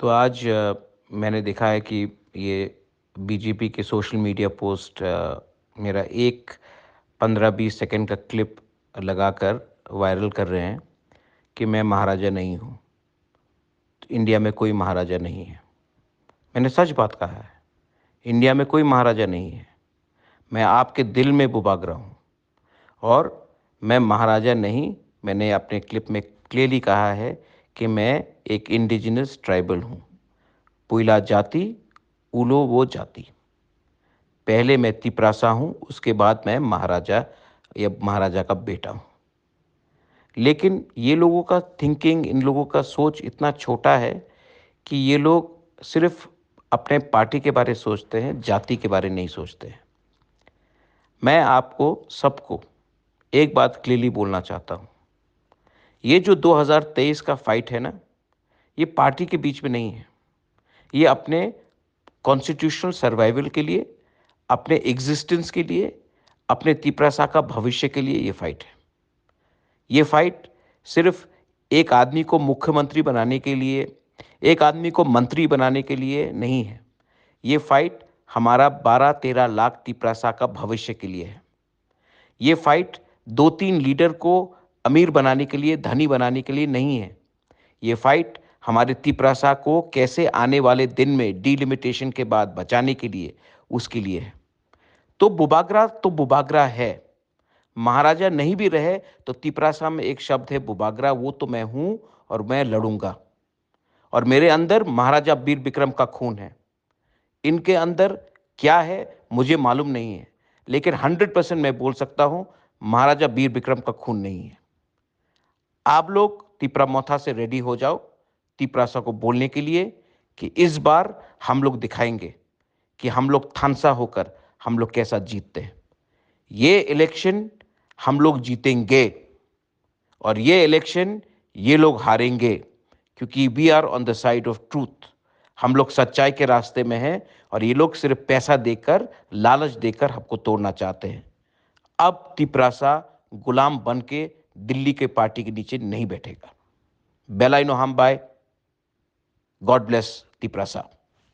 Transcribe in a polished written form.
तो आज मैंने देखा है कि ये बीजेपी के सोशल मीडिया पोस्ट मेरा एक 15-20 सेकंड का क्लिप लगाकर वायरल कर रहे हैं कि मैं महाराजा नहीं हूँ। तो इंडिया में कोई महाराजा नहीं है। मैंने सच बात कहा है। इंडिया में कोई महाराजा नहीं है। मैं आपके दिल में बुबागरा हूँ और मैं महाराजा नहीं। मैंने अपने क्लिप में क्लियरली कहा है कि मैं एक इंडिजिनस ट्राइबल हूँ। पुइला जाति, उलो वो जाति। पहले मैं तिपरासा हूँ, उसके बाद मैं महाराजा या महाराजा का बेटा हूँ। लेकिन ये लोगों का थिंकिंग, इन लोगों का सोच इतना छोटा है कि ये लोग सिर्फ अपने पार्टी के बारे सोचते हैं, जाति के बारे नहीं सोचते हैं। मैं आपको सबको एक बात क्लियरली बोलना चाहता हूँ। ये जो 2023 का फाइट है ना, ये पार्टी के बीच में नहीं है। ये अपने कॉन्स्टिट्यूशनल सर्वाइवल के लिए, अपने एग्जिस्टेंस के लिए, अपने तिपरासा का भविष्य के लिए ये फाइट है। ये फाइट सिर्फ एक आदमी को मुख्यमंत्री बनाने के लिए, एक आदमी को मंत्री बनाने के लिए नहीं है। ये फाइट हमारा 12-13 लाख तिपरासा का भविष्य के लिए है। ये फाइट 2-3 लीडर को अमीर बनाने के लिए, धनी बनाने के लिए नहीं है। ये फाइट हमारे तिपरासा को कैसे आने वाले दिन में डिलिमिटेशन के बाद बचाने के लिए, उसके लिए है। तो बुबागरा है। महाराजा नहीं भी रहे तो तिपरासा में एक शब्द है बुबागरा, वो तो मैं हूं और मैं लड़ूंगा। और मेरे अंदर महाराजा वीर विक्रम का खून है। इनके अंदर क्या है मुझे मालूम नहीं है, लेकिन 100% मैं बोल सकता हूं महाराजा वीर विक्रम का खून नहीं है। आप लोग तिपरामोथा से रेडी हो जाओ तिपरासा को बोलने के लिए कि इस बार हम लोग दिखाएंगे कि हम लोग थानसा होकर हम लोग कैसा जीतते हैं। ये इलेक्शन हम लोग जीतेंगे और ये इलेक्शन ये लोग हारेंगे, क्योंकि we are on the side of truth. हम लोग सच्चाई के रास्ते में हैं और ये लोग सिर्फ पैसा देकर, लालच देकर हमको तोड़ना चाहते हैं। अब तिपरासा गुलाम बन के दिल्ली के पार्टी के नीचे नहीं बैठेगा। बेलाइनो हम बाय। God bless Tiprasa.